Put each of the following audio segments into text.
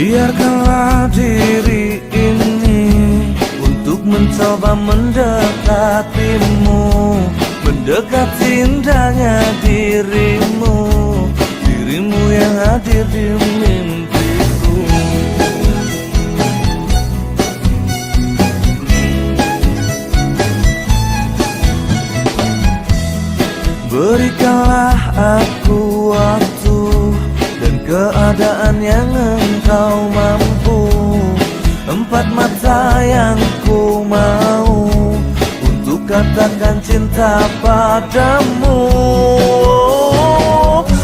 Biarkanlah diri ini untuk mencoba mendekatimu, mendekati indahnya dirimu, dirimu yang hadir di mimpiku. Berikanlah aku waktu dan keadaan yang engkau mampu, empat mata yang ku mau untuk katakan cinta padamu.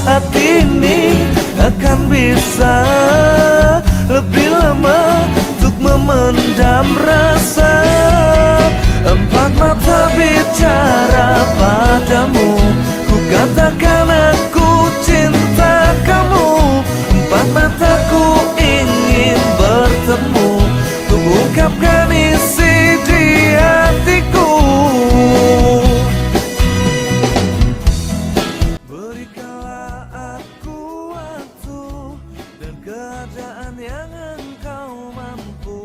Hati ini akan bisa lebih lama untuk memendam rasa. Empat mata bicara padamu, ku katakan aku cinta kamu. Empat mataku ingin bertemu untuk ungkapkan isi di hatiku. Berikanlah aku waktu dan keadaan yang engkau mampu,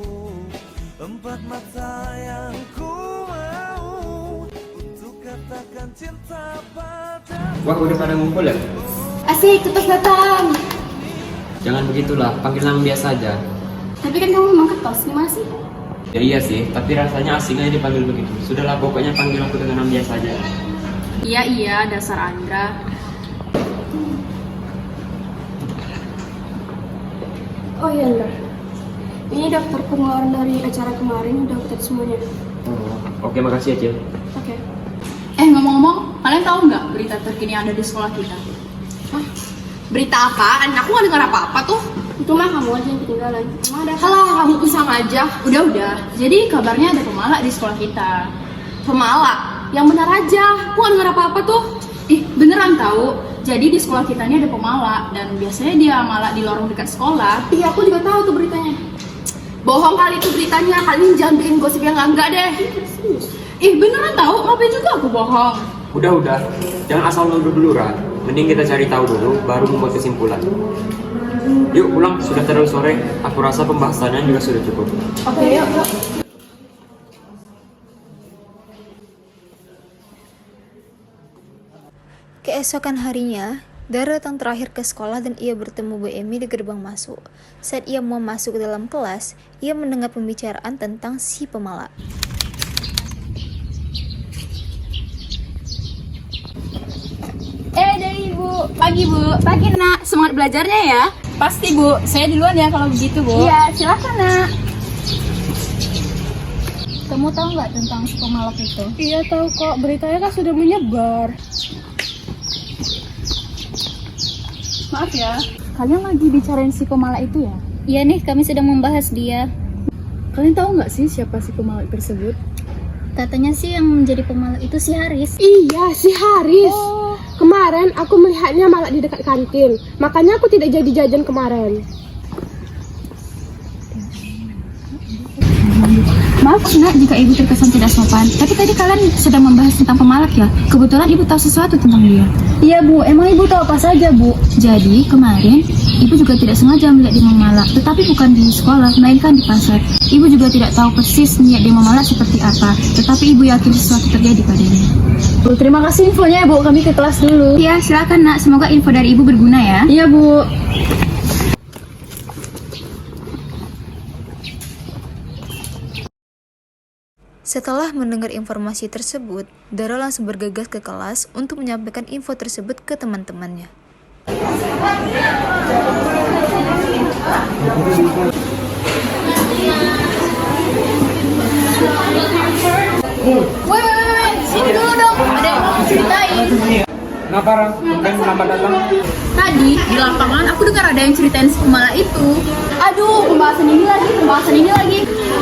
empat mata yang ku mau untuk katakan cinta padamu. Wah, udah pada ngumpul ya? Asik, ketos datang. Jangan begitulah, panggil nama biasa aja. Tapi kan kamu memang ketos, gimana sih? Ya iya sih, tapi rasanya asing aja dipanggil begitu. Sudahlah, pokoknya panggil aku dengan nama biasa aja. Iya, dasar Andra. Oh iya, Andra. Ini daftar pengeluaran dari acara kemarin, udah catat semuanya. Oh, oke, makasih ya, Cil. Oke. Ngomong-ngomong, kalian tahu nggak berita terkini yang ada di sekolah kita? Hah? Berita apaan? Aku nggak dengar apa-apa tuh. Itu mah kamu aja yang ketinggalan. Emang ada apa? Halah, kamu pisang aja. Udah. Jadi kabarnya ada pemala di sekolah kita. Pemala? Yang benar aja. Aku nggak dengar apa-apa tuh. Ih, beneran tahu. Jadi di sekolah kita ini ada pemala dan biasanya dia malak di lorong dekat sekolah. Iya, aku juga tahu tuh beritanya. Bohong kali itu beritanya. Kalian jangan bikin gosip yang enggak deh. Ih, beneran tahu. Ngapain juga aku bohong? Udah. Jangan asal nuduh dulu, Ra. Mending kita cari tahu dulu, baru membuat kesimpulan. Yuk pulang, sudah terlalu sore. Aku rasa pembahasannya juga sudah cukup. Oke, yuk. Keesokan harinya, Dara datang terakhir ke sekolah dan ia bertemu Bu Emi di gerbang masuk. Saat ia mau masuk ke dalam kelas, ia mendengar pembicaraan tentang si pemala. Dari Bu. Pagi Bu. Pagi Nak. Semangat belajarnya ya. Pasti Bu. Saya duluan ya kalau begitu Bu. Iya, silakan Nak. Kamu tahu nggak tentang si pemalak itu? Iya, tahu kok. Beritanya kan sudah menyebar. Maaf ya. Kalian lagi bicarain si pemala itu ya? Iya nih, kami sedang membahas dia. Kalian tahu nggak sih siapa si pemala tersebut? Katanya sih yang menjadi pemalak itu si Haris. Iya, si Haris. Kemarin aku melihatnya malah di dekat kantin. Makanya aku tidak jadi jajan kemarin. Maaf Nak jika Ibu terkesan tidak sopan. Tapi tadi kalian sedang membahas tentang pemalak ya? Kebetulan Ibu tahu sesuatu tentang dia. Iya Bu, emang Ibu tahu apa saja Bu? Jadi kemarin Ibu juga tidak sengaja melihat dia memalak, tetapi bukan di sekolah, melainkan di pasar. Ibu juga tidak tahu persis niat dia memalak seperti apa, tetapi Ibu yakin sesuatu terjadi padanya. Bu, terima kasih infonya ya Bu, kami ke kelas dulu. Iya, silakan Nak, semoga info dari Ibu berguna ya. Iya Bu. Setelah mendengar informasi tersebut, Dara langsung bergegas ke kelas untuk menyampaikan info tersebut ke teman-temannya. Woi, sini dulu dong, ada yang mau ceritain. Kenapa, Ra? Bukan selamat datang. Tadi di lapangan aku dengar ada yang ceritain si pemala itu. Aduh, pembahasan ini lagi.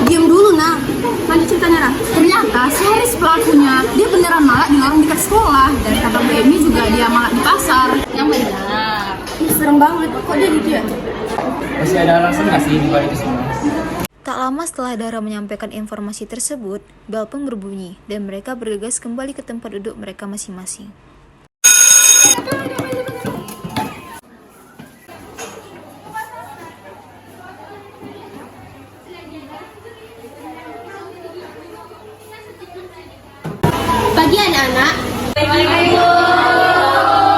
Diam dulu, Nak. Lanjut ceritanya, Ra. Ternyata si Haris pelakunya, dia beneran malak di lorong dekat sekolah. Dan kata Bu Emi juga dia malak di pasar. Yang benar. Ih, serem banget. Kok dia gitu ya? Masih ada alasan nggak sih di balik itu semua? Tak lama setelah Dara menyampaikan informasi tersebut, bel pun berbunyi dan mereka bergegas kembali ke tempat duduk mereka masing-masing. pagi anak-anak.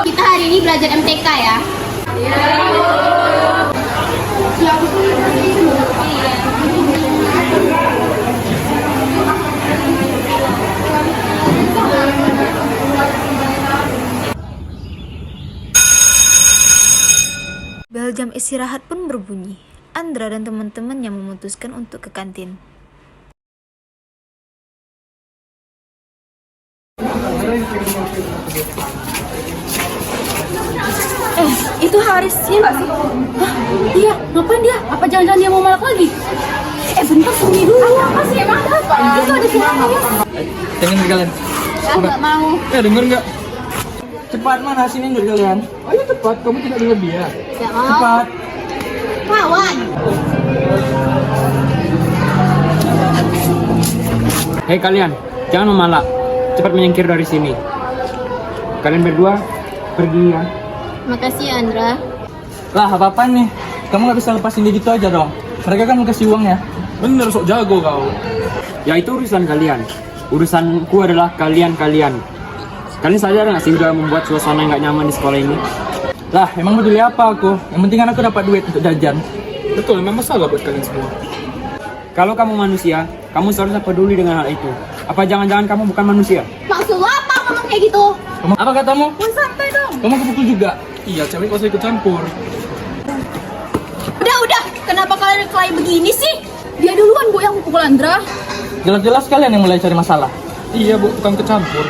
Kita hari ini belajar MTK ya. Bel jam istirahat pun berbunyi. Andra dan teman-temannya memutuskan untuk ke kantin. Itu Haris, ya nggak sih? Hah? Iya, ngapain dia? Apa jangan-jangan dia mau malak lagi? Bentar, sembunyi dulu. Apa sih? Emang ada apa? Itu ada suara ya? Dengar kalian? Nggak mau. Denger nggak? Cepat mana sini dengar kalian? Ayo cepat, kamu tidak dengar dia. Nggak mau. Cepat. Kawan. Hei kalian, jangan memalak. Cepat menyingkir dari sini. Kalian berdua pergi ya. Makasih Andra. Lah apa-apa nih? Kamu nggak bisa lepasin dia gitu aja dong. Mereka kan mau kasih uang ya. Bener, sok jago kau. Ya itu urusan kalian. Urusanku adalah kalian-kalian. Kalian sadar nggak sih udah membuat suasana yang nggak nyaman di sekolah ini? Lah emang peduli apa aku? Yang penting kan aku dapat duit untuk jajan. Betul, memang masalah buat kalian semua. Kalau kamu manusia, kamu seharusnya peduli dengan hal itu. Apa jangan-jangan kamu bukan manusia? Maksud lo apa ngomong kayak gitu? Apa katamu? Santai dong. Kamu kepukul juga? Iya, cewek kok usah ikut campur. Udah, kenapa kalian kelahi begini sih? Dia duluan Bu yang pukul Andra. Jelas-jelas kalian yang mulai cari masalah. Iya bu, bukan kecampur.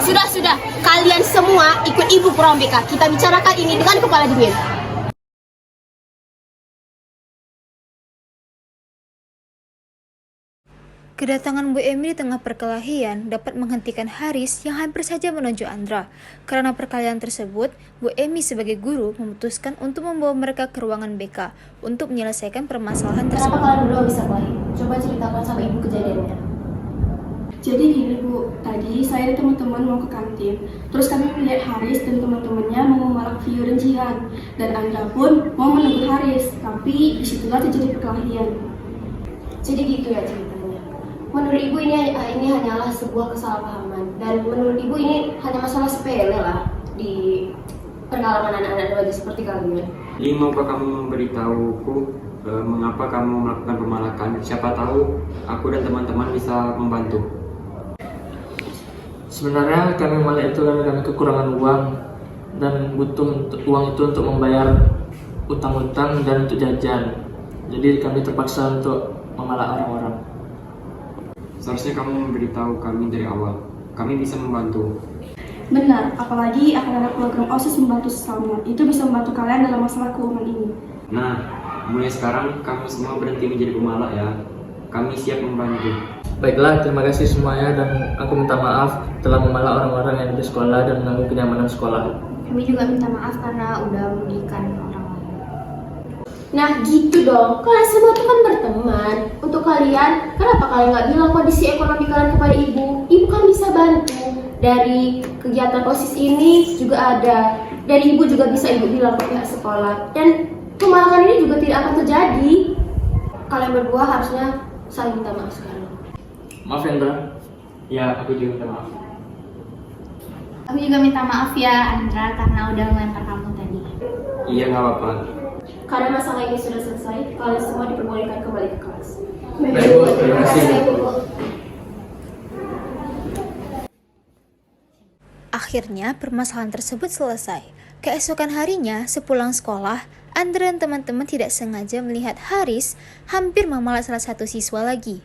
Sudah, kalian semua ikut ibu ke ruang BK. Kita bicarakan ini dengan kepala dingin. Kedatangan Bu Emi di tengah perkelahian dapat menghentikan Haris yang hampir saja menonjol Andra. Karena perkelahian tersebut, Bu Emi sebagai guru memutuskan untuk membawa mereka ke ruangan BK untuk menyelesaikan permasalahan Kenapa tersebut. kalian berdua bisa kelahi? Coba ceritakan sama ibu kejadiannya. Jadi gini Bu, tadi saya dan teman-teman mau ke kantin. Terus kami melihat Haris dan teman-temannya mau memalak Vio dan Jihan. Dan Andra pun mau menegur Haris, tapi disitulah terjadi perkelahian. Jadi gitu ya ceritanya. Menurut ibu ini hanyalah sebuah kesalahpahaman. Dan menurut ibu ini hanya masalah sepele lah di pengalaman anak-anak remaja seperti kalian. Ini maukah kamu memberitahuku mengapa kamu melakukan pemalakan? Siapa tahu aku dan teman-teman bisa membantu. Sebenarnya kami malah itu karena kami kekurangan uang dan butuh uang itu untuk membayar utang-utang dan untuk jajan. Jadi kami terpaksa untuk memalak orang-orang. Seharusnya kamu memberitahu kami dari awal. Kami bisa membantu. Benar, apalagi akan ada program OSIS membantu sesama. Itu bisa membantu kalian dalam masalah keuangan ini. Nah, mulai sekarang kamu semua berhenti menjadi pemalak ya. Kami siap membantu. Baiklah, terima kasih semuanya dan aku minta maaf telah memalak orang-orang yang di sekolah dan mengganggu kenyamanan sekolah. Kami juga minta maaf karena udah merugikan orang lain. Nah gitu dong, kalian semua tuh kan berteman. Untuk kalian, kenapa kalian nggak bilang kondisi ekonomi kalian kepada ibu? Ibu kan bisa bantu. Dari kegiatan OSIS ini juga ada. Dan ibu juga bisa ibu bilang ke pihak sekolah. Dan kemalakan ini juga tidak akan terjadi. Kalian berdua harusnya saling minta maaf sekarang. Maaf Hendra. Ya, aku juga minta maaf. Aku juga minta maaf ya Andra karena udah ngelempar kamu tadi. Iya, nggak apa-apa. Karena masalah ini sudah selesai, kalian semua diperbolehkan kembali ke kelas. Baik Bu, terima kasih. Akhirnya permasalahan tersebut selesai. Keesokan harinya, sepulang sekolah, Andra dan teman-teman tidak sengaja melihat Haris hampir memalak salah satu siswa lagi.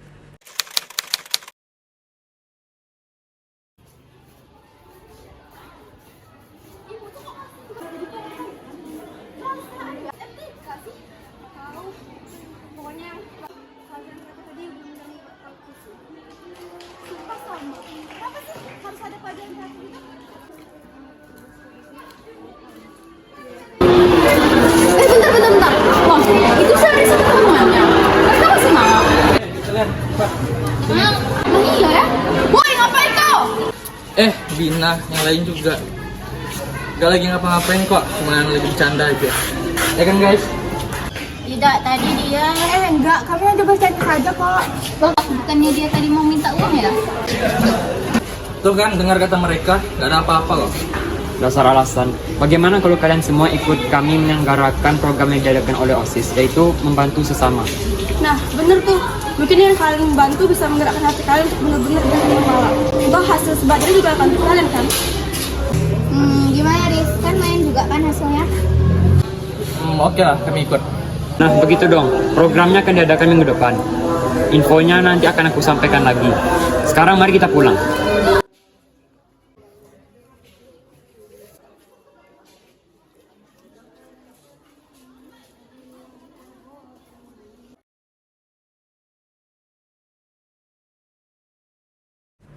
Bentar. Wah, itu Haris sama temannya. Mereka masih mau. Kalian, Pak. Iya ya? Woi, ngapain kau? Bina, yang lain juga. Gak lagi ngapa-ngapain kok, cuma lagi bercanda aja. Ya kan guys? Tidak, tadi dia... Enggak, kami hanya bercanda saja kok. Bukannya dia tadi mau minta uang ya? Tuh kan, dengar kata mereka, gak ada apa-apa kok. Dasar alasan. Bagaimana kalau kalian semua ikut kami menyelenggarakan program yang diadakan oleh OSIS, yaitu membantu sesama? Nah, bener tuh. Mungkin yang kalian bantu bisa menggerakkan hati kalian untuk benar-benar berhenti mengalah. Toh hasil sebagian juga akan untuk kalian kan? Gimana Riz? Kan main juga kan hasilnya? Oke lah, kami ikut. Nah, begitu dong. Programnya akan diadakan minggu depan. Infonya nanti akan aku sampaikan lagi. Sekarang mari kita pulang.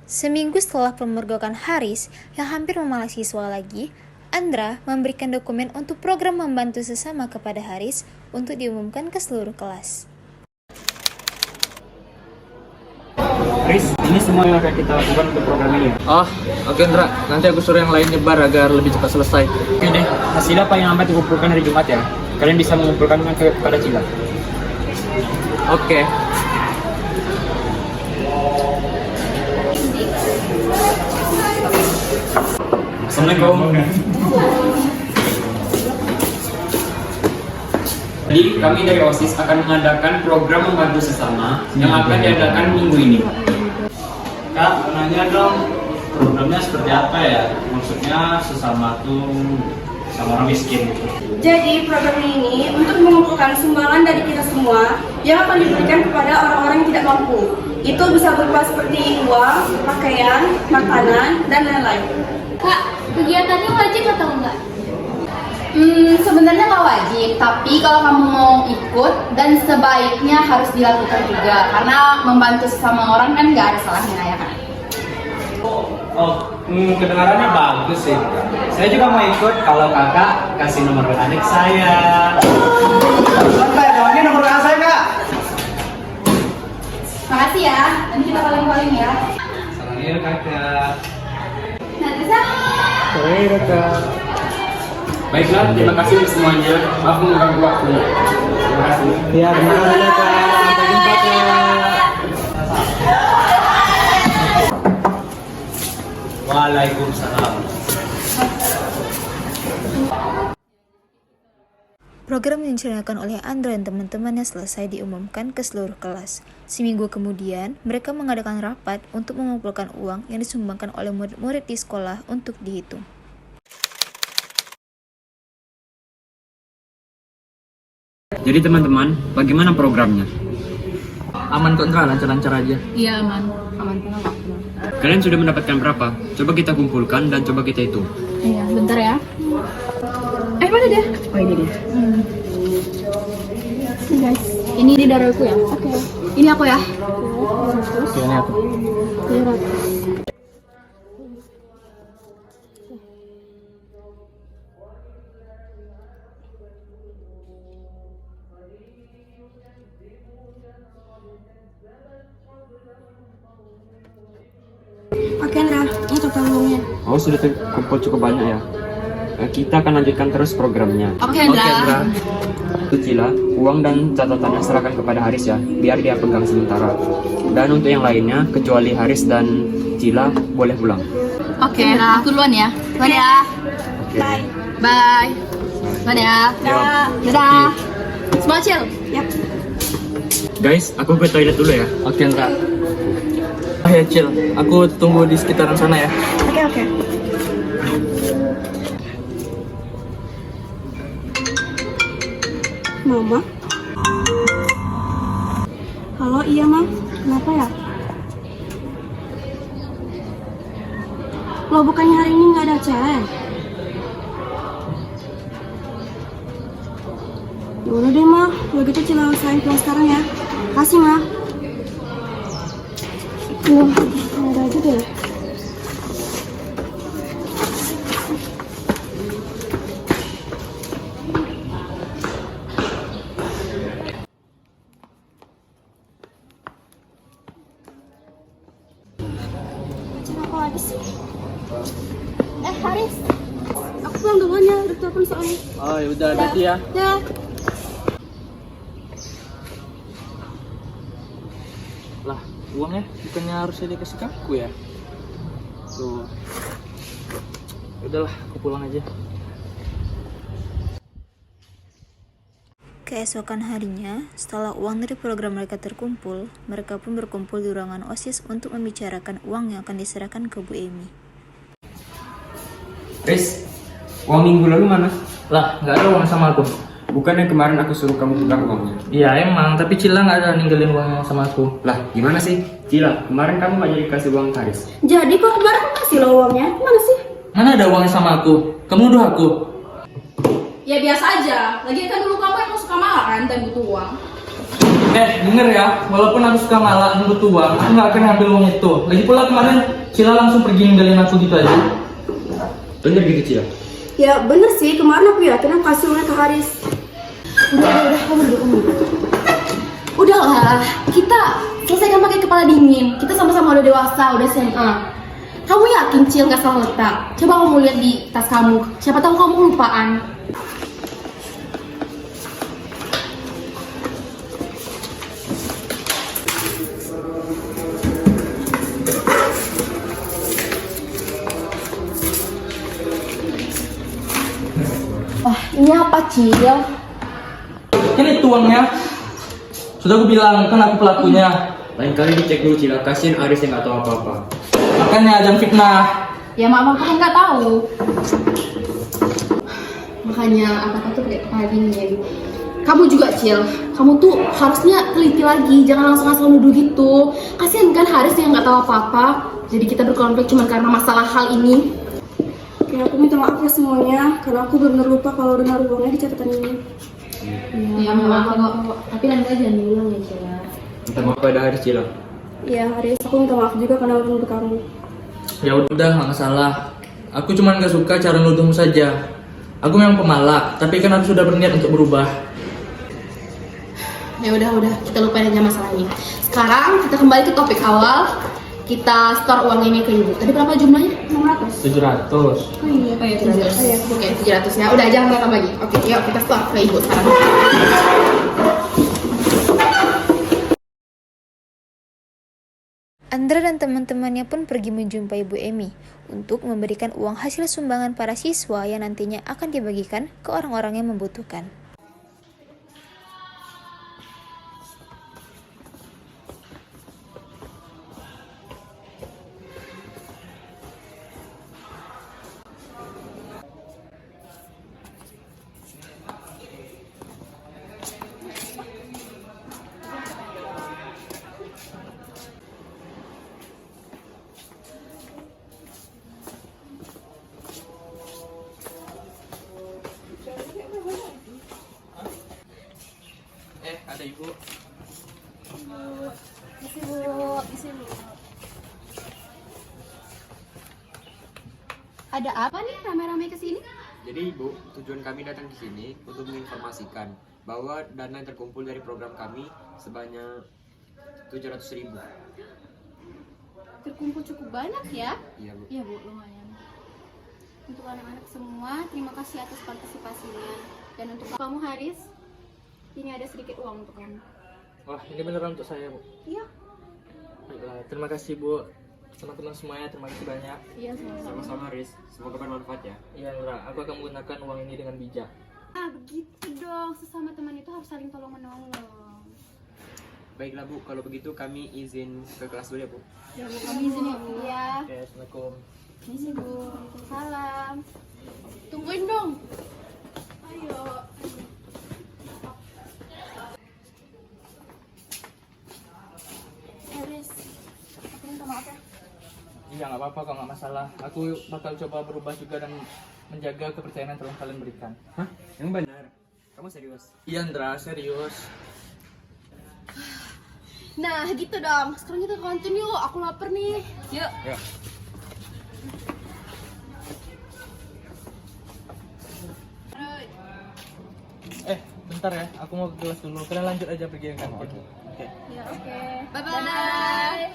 Seminggu setelah pemergokan Haris yang hampir memalak siswa lagi, Andra memberikan dokumen untuk program membantu sesama kepada Haris untuk diumumkan ke seluruh kelas. Haris, ini semua yang akan kita lakukan untuk program ini. Oh, oke Indra. Nanti aku suruh yang lain nyebar agar lebih cepat selesai. Oke deh, hasilnya paling lambat dikumpulkan hari Jumat ya. Kalian bisa mengumpulkannya kepada Cila. Oke. Assalamualaikum. Jadi kami dari OSIS akan mengadakan program membantu sesama yang akan diadakan minggu ini. Kak, nanya dong, programnya seperti apa ya? Maksudnya sesama tuh sama orang miskin gitu. Jadi program ini untuk mengumpulkan sumbangan dari kita semua yang akan diberikan kepada orang-orang yang tidak mampu. Itu bisa berupa seperti uang, pakaian, makanan, dan lain-lain. Kak, kegiatannya wajib atau enggak? Sebenarnya nggak wajib, tapi kalau kamu mau ikut dan sebaiknya harus dilakukan juga karena membantu sesama orang kan nggak ada salahnya ya kan. Kedengarannya bagus sih. Saya juga mau ikut kalau kakak kasih nomor adik saya. Sampai doangnya nomor WA saya kak. Makasih ya, nanti kita paling-paling ya. Salam kakak. Nanti saya. Sore kakak. Baiklah, terima kasih untuk semuanya. Maaf mengganggu waktunya. Terima kasih. Ya, terima kasih kak. Sampai jumpa kak. Waalaikumsalam. Program yang dicanangkan oleh Andra dan teman-temannya selesai diumumkan ke seluruh kelas. Seminggu kemudian, mereka mengadakan rapat untuk mengumpulkan uang yang disumbangkan oleh murid-murid di sekolah untuk dihitung. Jadi teman-teman, bagaimana programnya? Aman kok Indra, lancar-lancar aja. Iya aman. Kalian sudah mendapatkan berapa? Coba kita kumpulkan dan coba kita hitung. Iya, bentar ya. Mana dia? Oh ini dia. Ini guys, ini dari aku ya. Oke. Ini aku ya. Ini aku. 300. Oke Indra, ini total uangnya. Oh, sudah terkumpul cukup banyak ya. Kita akan lanjutkan terus programnya. Oke, Indra. Itu Cila, uang dan catatannya serahkan kepada Haris ya, biar dia pegang sementara. Dan untuk yang lainnya, kecuali Haris dan Cila, boleh pulang. Oke, aku duluan ya. Duluan ya. Oke. Bye. Duluan ya. Dadah. Semua chill. Yap. Guys, aku ke toilet dulu ya. Oke Indra. Ya Cil, aku tunggu di sekitaran sana ya. Oke. Mama? Halo, iya Mam. Kenapa ya? Lo bukannya hari ini nggak ada cewek? Yaudah deh Ma, kalau gitu Cila usahain pulang sekarang ya. Kasih Ma. Nggak ada aja deh. Aku lagi sih. Haris, aku pulang duluan ya, udah telepon soalnya. Oh ya udah, hati ya. Ya. Lah, uangnya bukannya harusnya dikasih ke aku ya? Tuh. Udahlah, aku pulang aja. Keesokan harinya, setelah uang dari program mereka terkumpul, mereka pun berkumpul di ruangan OSIS untuk membicarakan uang yang akan diserahkan ke Bu Emi. Riz, uang minggu lalu mana? Lah, nggak ada uang sama aku. Bukan yang kemarin aku suruh kamu pegang uangnya. Iya emang, tapi Cila nggak ada ninggalin uangnya sama aku. Lah, gimana sih? Cila, kemarin kamu nggak jadi kasih uang Haris. Jadi kok kemarin aku kasih lo uangnya? Mana sih? Mana ada uangnya sama aku? Kamu nuduh aku? Ya biasa aja, lagi kan dulu kamu yang suka malah kan dan butuh uang. Denger ya, walaupun aku suka malah dan butuh uang, aku nggak akan ngambil uang itu. Lagi pula kemarin Cila langsung pergi ninggalin aku gitu aja. Bener gitu, Cila? Ya bener sih, kemarin aku yakin aku kasih uangnya ke Haris. Udah, kamu duduk. Udahlah, kita selesaikan pakai kepala dingin. Kita sama-sama udah dewasa, udah SMA. Kamu yakin Cil nggak salah letak? Coba kamu lihat di tas kamu. Siapa tahu kamu lupaan. Wah, ini apa Cil? Kan itu uangnya. Sudah aku bilang, kan aku pelakunya. Lain kali dicek dulu, Cila. Kasian Aris yang nggak tahu apa-apa. Makanya jangan fitnah. Ya mama kan nggak tahu. Makanya apa tuh pakai kepala dingin. Kamu juga Cil, kamu tuh harusnya teliti lagi, jangan langsung asal nuduh gitu. Kasian kan Haris yang nggak tahu apa-apa. Jadi kita berkonflik cuma karena masalah hal ini. Ya aku minta maaf ya semuanya, karena aku benar lupa kalau udah naruh uangnya di catatan ini. Ya maaf kok, tapi nanti aja jangan diulang ya Cil. Minta maaf pada Haris, Cila. Ya Haris, aku minta maaf juga karena udah nuduh kamu. Ya udah, nggak masalah. Aku cuma nggak suka cara nuduhmu saja. Aku memang pemalak, tapi kan aku sudah berniat untuk berubah. Ya udah, kita lupain aja masalahnya. Sekarang kita kembali ke topik awal. Kita store uang ini ke ibu. Tadi berapa jumlahnya? 600. 700. Oh iya, 700. Oke, 700 ya. Udah jangan berapa lagi. Oke, yuk kita store ke ibu sekarang. Andra dan teman-temannya pun pergi menjumpai Bu Emi untuk memberikan uang hasil sumbangan para siswa yang nantinya akan dibagikan ke orang-orang yang membutuhkan. Ada ibu. Ada apa nih rame-rame kesini? Jadi Ibu, tujuan kami datang di sini untuk menginformasikan bahwa dana yang terkumpul dari program kami sebanyak 700.000. Terkumpul cukup banyak ya? Iya Bu. Iya Bu, lumayan. Untuk anak-anak semua, terima kasih atas partisipasinya. Dan untuk kamu Haris, ini ada sedikit uang untuk kamu. Wah, ini beneran untuk saya, Bu. Iya. Baiklah, terima kasih, Bu. Teman-teman semuanya, terima kasih banyak. Iya, sama-sama. Sama-sama Haris, semoga bermanfaat ya. Iya, Nura, aku akan menggunakan uang ini dengan bijak. Ah, begitu dong. Sesama teman itu harus saling tolong-menolong. Baiklah Bu, kalau begitu kami izin ke kelas dulu ya Bu. Ya Bu, kami izin ya Bu ya. Oke, Assalamualaikum. Misi Bu. Waalaikumsalam. Tungguin dong. Ayo. Haris, aku minta maaf ya. Iya, nggak apa-apa kok, nggak masalah. Aku bakal coba berubah juga dan menjaga kepercayaan yang telah kalian berikan. Hah? Yang benar? Kamu serius? Iya, Ndra, serius. Nah, gitu dong. Sekarang kita ke kantin yuk. Aku lapar nih. Yuk. Ya. Bentar ya, aku mau ke kelas dulu. Kalian lanjut aja pergi ke kantin. Oke. Ya, oke. Bye-bye.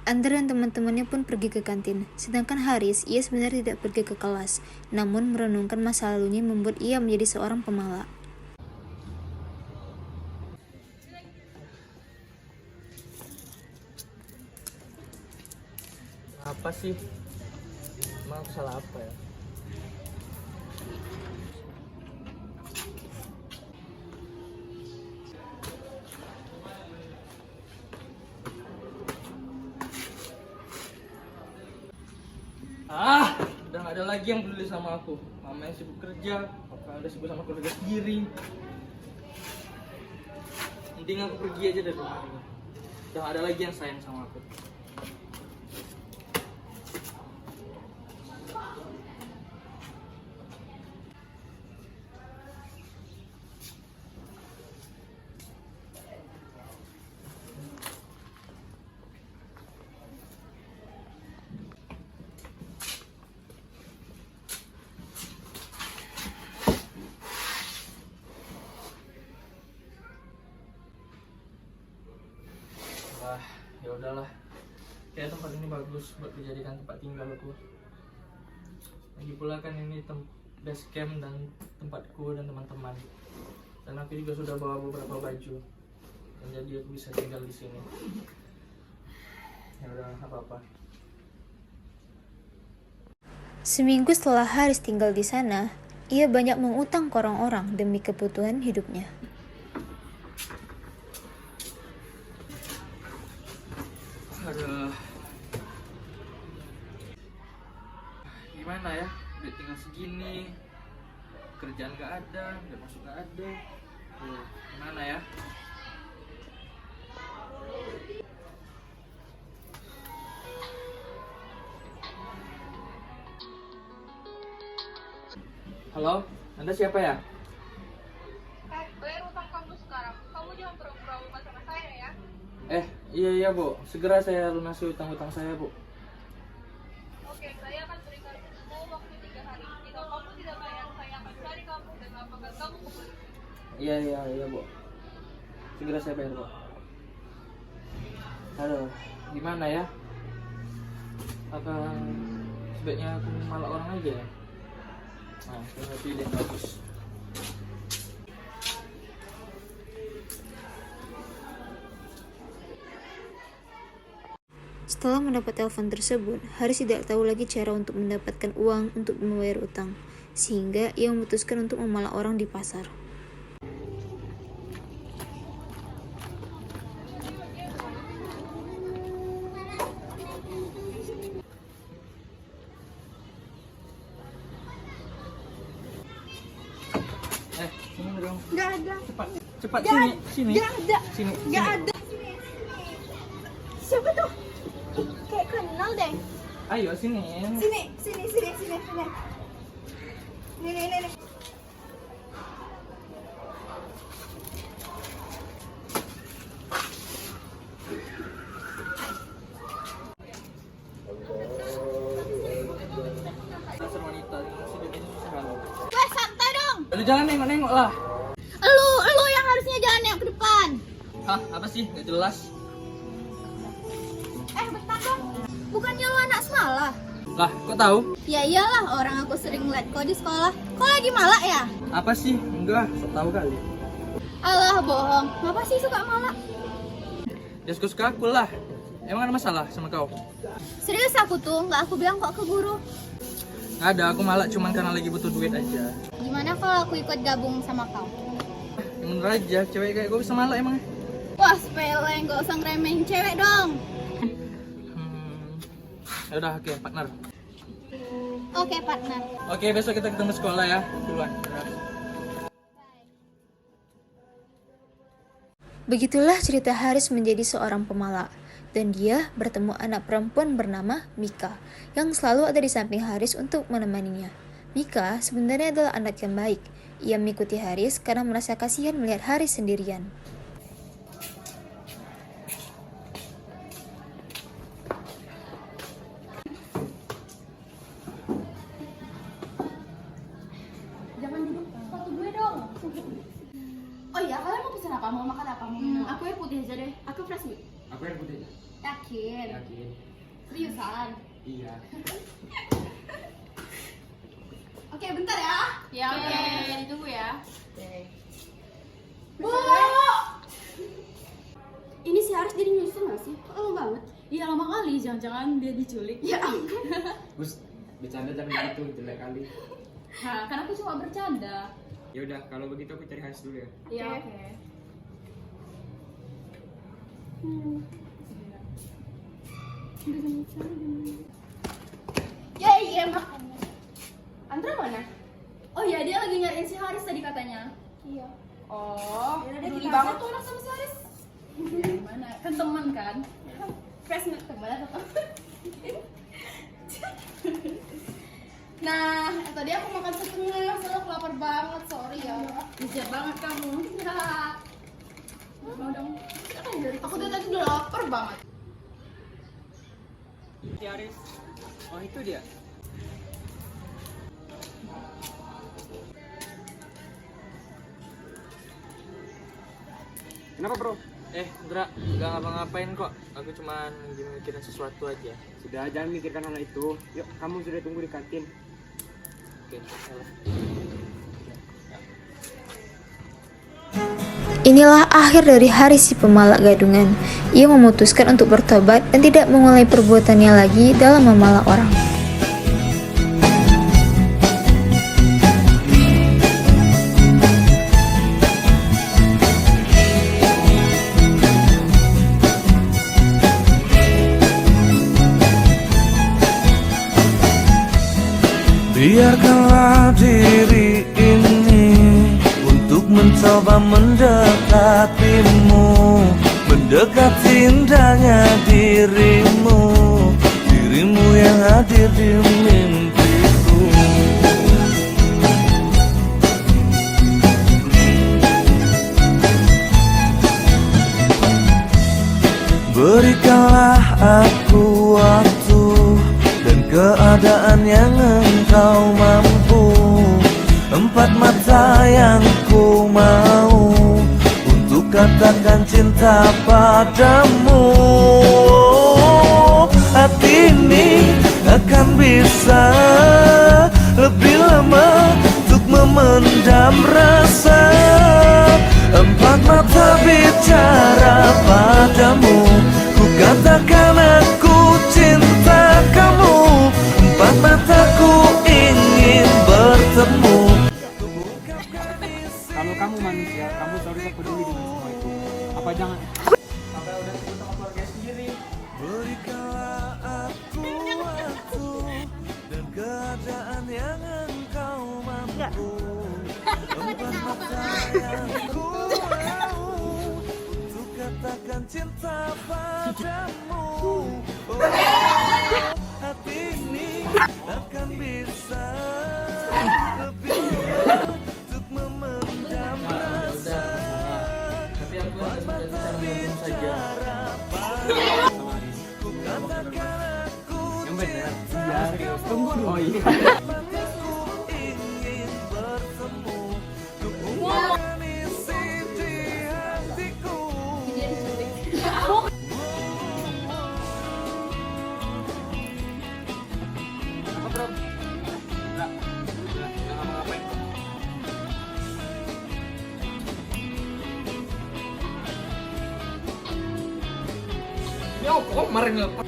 Andra dan teman-temannya pun pergi ke kantin. Sedangkan Haris, ia sebenarnya tidak pergi ke kelas, namun merenungkan masa lalunya membuat ia menjadi seorang pemalak. Apa sih? Emang aku salah apa ya? Udah gak ada lagi yang peduli sama aku. Mama yang sibuk kerja, papa udah sibuk sama keluarga sendiri. Mending aku pergi aja dari rumah ini. Udah gak ada lagi yang sayang sama aku. Ya udahlah, kayak tempat ini bagus buat dijadikan tempat tinggalku. Lagi pula kan ini base camp dan tempatku dan teman-teman. Dan aku juga sudah bawa beberapa baju, dan jadi aku bisa tinggal di sini. Ya udah, nggak apa-apa. Seminggu setelah Haris tinggal di sana, ia banyak mengutang ke orang-orang demi kebutuhan hidupnya. Aduh, gimana ya? Udah tinggal segini, kerjaan gak ada, udah masuk gak ada. Gimana ya? Halo, Anda siapa ya? Bayar utang kamu sekarang. Kamu jangan pura-pura lupa sama saya ya. Iya Bu, segera saya lunasi utang-utang saya Bu. Oke, saya akan berikan kamu waktu 3 hari. Jika kamu tidak bayar, saya akan cari kamu dan laporkan kamu ke polisi. Iya Bu. Segera saya bayar Bu. Aduh, gimana ya? Apa sebaiknya aku malak orang aja ya? Nah, saya pilih yang bagus. Setelah mendapat telepon tersebut, Haris tidak tahu lagi cara untuk mendapatkan uang untuk membayar utang, sehingga ia memutuskan untuk memalak orang di pasar. Sini dong. Nggak ada. Cepat Nggak sini. Nggak ada. Sini. Nggak ada. Siapa tuh? Kayak kenal deh. Ayo sini. Sini. Nih. Dasar wanita, sudah susah kalau. Weh, santai dong. Lu jangan nengok-nengok lah. Lu yang harusnya jalan yang ke depan. Hah, apa sih? Gak jelas. Bentar dong. Bukannya lu anak semalah? Lah, kok tahu? Ya iyalah, orang aku sering ngeliat kau di sekolah. Kau lagi malak ya? Apa sih? Enggak, sok tahu kali. Alah, bohong. Ngapa sih suka malak? Ya suka-suka aku lah. Emang ada masalah sama kau? Serius aku tuh, nggak aku bilang kok ke guru. Nggak ada, aku malak cuman karena lagi butuh duit aja. Gimana kalau aku ikut gabung sama kau? Yang bener aja, cewek kayak gue bisa malak emangnya? Wah, sepele, nggak usah ngeremehin cewek dong. Yaudah, oke, partner. Oke, partner. Oke, besok kita ketemu sekolah ya. Duluan. Begitulah cerita Haris menjadi seorang pemalak, dan dia bertemu anak perempuan bernama Mika, yang selalu ada di samping Haris untuk menemaninya. Mika sebenarnya adalah anak yang baik. Ia mengikuti Haris karena merasa kasihan melihat Haris sendirian. Jangan duduk, sepatu gue dong. Oh iya, kalian mau pesan apa? Mau makan apa? Mau minum? Aku yang putih aja deh. Aku fresh nih. Aku yang putih. Yakin? Yakin. Seriusan? Iya. Oke, bentar ya. Ya, oke. Ditunggu ya. Bu! Ini si Haris jadi nyusul nggak sih? Kok lama banget? Iya lama kali, jangan-jangan dia diculik. Ya ampun. Gus, bercanda jangan gitu, jelek kali. Nah, kan aku cuma bercanda. Ya udah, kalau begitu aku cari Haris dulu ya. Iya, oke. Ya iya makanya. Andra mana? Oh iya, dia lagi nyariin si Haris tadi katanya. Iya. Oh, Ya udah, peduli kita banget aja. tuh anak sama si Haris. Gimana? Kan teman kan? Fresh milk kemana tetap. Nah, tadi aku makan setengah, soalnya aku lapar banget, sorry ya. Bijak banget kamu. Ya. Mau dong. Aku dari tadi udah lapar banget. Si Haris. Oh itu dia. Kenapa bro? Indra, gak ngapa-ngapain kok. Aku cuman lagi mikirin sesuatu aja. Sudah, jangan mikirkan hal itu. Yuk, kamu sudah tunggu di kantin. Oke, salah. Inilah akhir dari Haris si pemalak gadungan. Ia memutuskan untuk bertobat dan tidak mengulangi perbuatannya lagi dalam memalak orang. Biarkanlah diri ini untuk mencoba mendekatimu, mendekati indahnya dirimu, dirimu yang hadir di mimpiku. Berikanlah aku waktu dan keadaan yang engkau mampu, empat mata yang ku mau untuk katakan cinta padamu. Hati ini akan bisa lebih lama untuk memendam rasa, empat mata bicara padamu, ku katakan aku cinta kamu, empat mataku ingin bertemu. Kalau kamu manusia, kamu seharusnya peduli dengan semua itu. Apa jangan? Sampai udah sebut sama keluarga sendiri. Berikanlah aku waktu dan keadaan yang engkau mampu, empat mata yang ku mau untuk katakan cinta padamu. Oh, hati ini akan bisa lebih untuk memendam rasa, Tapi aku harus melanjutkan ngomong saja. ku katakan aku Yang benar. cinta Iya, serius. Tunggu dulu. Oh iya. mataku ingin bertemu, untuk ungkapkan isi di hatiku. Apa bro? Enggak. Udah, jangan ngapa-ngapain. Ya, kok kemarin ngelepon.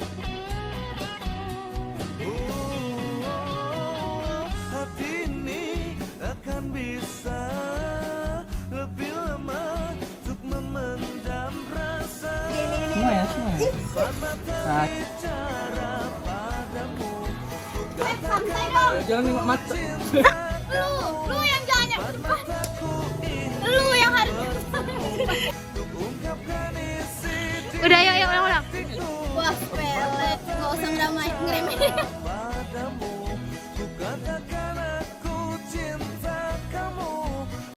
Hati ini akan bisa lebih lama untuk memendam rasa, Semua ya, semua ya. empat mata bicara padamu, ku katakan Jangan nengok mata. Lu yang jangan mataku ingin Lu yang harus. untuk ungkapkan isi di Udah, yuk, ulang. hatiku. Wah, pele. Gak usah ngeremehin. Padamu ku katakan